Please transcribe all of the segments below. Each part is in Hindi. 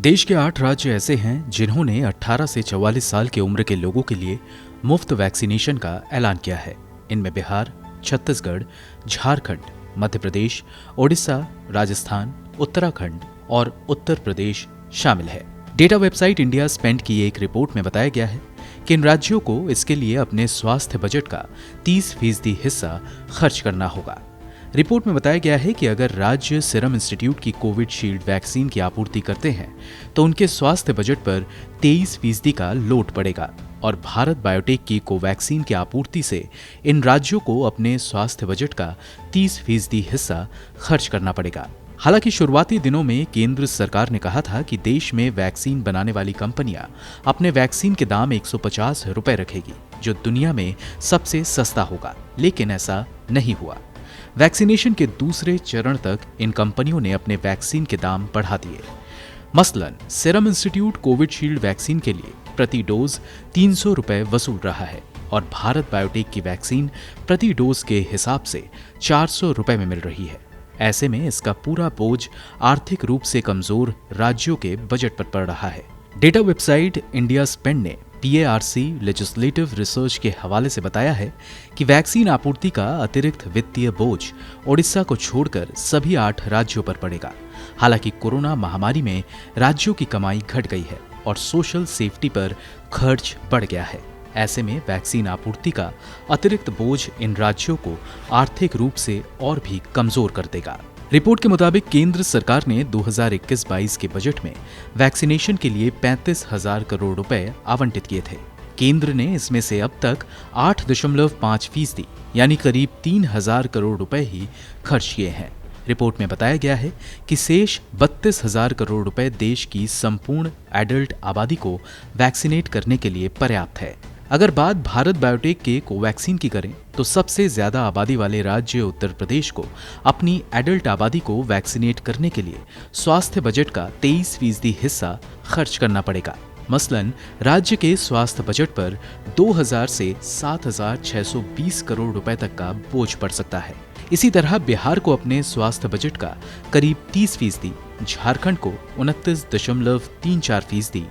देश के 8 राज्य ऐसे हैं जिन्होंने 18 से 44 साल की उम्र के लोगों के लिए मुफ्त वैक्सीनेशन का ऐलान किया है। इनमें बिहार, छत्तीसगढ़, झारखंड, मध्य प्रदेश, ओडिशा, राजस्थान, उत्तराखंड और उत्तर प्रदेश शामिल है। डेटा वेबसाइट इंडिया स्पेंड की एक रिपोर्ट में बताया गया है कि इन राज्यों को इसके लिए अपने स्वास्थ्य बजट का 30% हिस्सा खर्च करना होगा। रिपोर्ट में बताया गया है कि अगर राज्य सीरम इंस्टीट्यूट की कोविशील्ड वैक्सीन की आपूर्ति करते हैं तो उनके स्वास्थ्य बजट पर 23% का लोड पड़ेगा और भारत बायोटेक की कोवैक्सीन की आपूर्ति से इन राज्यों को अपने स्वास्थ्य बजट का 30% हिस्सा खर्च करना पड़ेगा। हालांकि शुरुआती दिनों में केंद्र सरकार ने कहा था कि देश में वैक्सीन बनाने वाली कंपनियां अपने वैक्सीन के दाम 150 रुपए रखेगी, जो दुनिया में सबसे सस्ता होगा, लेकिन ऐसा नहीं हुआ। वैक्सीनेशन के दूसरे चरण तक इन कंपनियों ने अपने वैक्सीन के दाम बढ़ा दिए। मसलन सीरम इंस्टीट्यूट कोविशील्ड वैक्सीन के लिए प्रति डोज 300 रुपए वसूल रहा है और भारत बायोटेक की वैक्सीन प्रति डोज के हिसाब से 400 रुपए में मिल रही है। ऐसे में इसका पूरा बोझ आर्थिक रूप से कमजोर राज्यों के बजट पर पड़ रहा है। डेटा वेबसाइट इंडिया स्पेंड ने PARC लेजिस्लेटिव रिसर्च के हवाले से बताया है कि वैक्सीन आपूर्ति का अतिरिक्त वित्तीय बोझ ओडिशा को छोड़कर सभी 8 राज्यों पर पड़ेगा। हालांकि कोरोना महामारी में राज्यों की कमाई घट गई है और सोशल सेफ्टी पर खर्च बढ़ गया है। ऐसे में वैक्सीन आपूर्ति का अतिरिक्त बोझ इन राज्यों को आर्थिक रूप से और भी कमजोर कर देगा। रिपोर्ट के मुताबिक केंद्र सरकार ने 2021-22 के बजट में वैक्सीनेशन के लिए 35,000 करोड़ रुपए आवंटित किए थे। केंद्र ने इसमें से अब तक 8.5% यानी करीब 3,000 करोड़ रुपए ही खर्च किए हैं। रिपोर्ट में बताया गया है कि शेष 32,000 करोड़ रुपए देश की संपूर्ण एडल्ट आबादी को वैक्सीनेट करने के लिए पर्याप्त है। अगर बात भारत बायोटेक के कोवैक्सीन की करें तो सबसे ज्यादा आबादी वाले राज्य उत्तर प्रदेश को अपनी एडल्ट आबादी को वैक्सीनेट करने के लिए स्वास्थ्य बजट का 23% हिस्सा खर्च करना पड़ेगा। मसलन राज्य के स्वास्थ्य बजट पर 2,000 से 7,620 करोड़ रुपए तक का बोझ पड़ सकता है। इसी तरह बिहार को अपने स्वास्थ्य बजट का करीब 30%, झारखंड को 29.34%,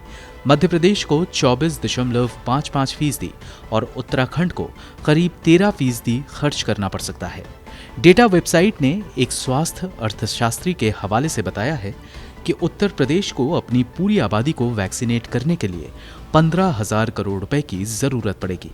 मध्य प्रदेश को 24.55% और उत्तराखंड को करीब 13% खर्च करना पड़ सकता है। डेटा वेबसाइट ने एक स्वास्थ्य अर्थशास्त्री के हवाले से बताया है कि उत्तर प्रदेश को अपनी पूरी आबादी को वैक्सीनेट करने के लिए 15,000 करोड़ रुपए की जरूरत पड़ेगी।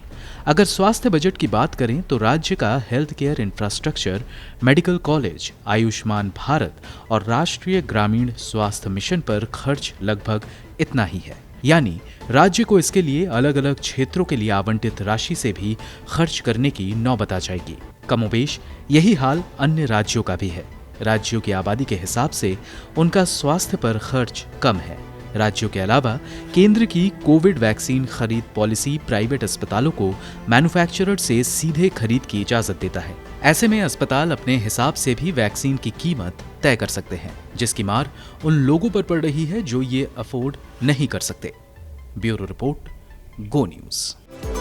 अगर स्वास्थ्य बजट की बात करें तो राज्य का health care infrastructure, medical college, Ayushman Bharat और राष्ट्रीय ग्रामीण स्वास्थ्य मिशन पर खर्च लगभग इतना ही है। यानी राज्य को इसके लिए अलग अलग क्षेत्रों के लिए आवंटित राशि से भी खर्च करने की नौबत आ जाएगी। कमोबेश यही हाल अन्य राज्यों का भी है। राज्यों की आबादी के हिसाब से उनका स्वास्थ्य पर खर्च कम है। राज्यों के अलावा केंद्र की कोविड वैक्सीन खरीद पॉलिसी प्राइवेट अस्पतालों को मैन्युफैक्चरर से सीधे खरीद की इजाजत देता है। ऐसे में अस्पताल अपने हिसाब से भी वैक्सीन की कीमत तय कर सकते हैं, जिसकी मार उन लोगों पर पड़ रही है जो ये अफोर्ड नहीं कर सकते। ब्यूरो रिपोर्ट, गो न्यूज।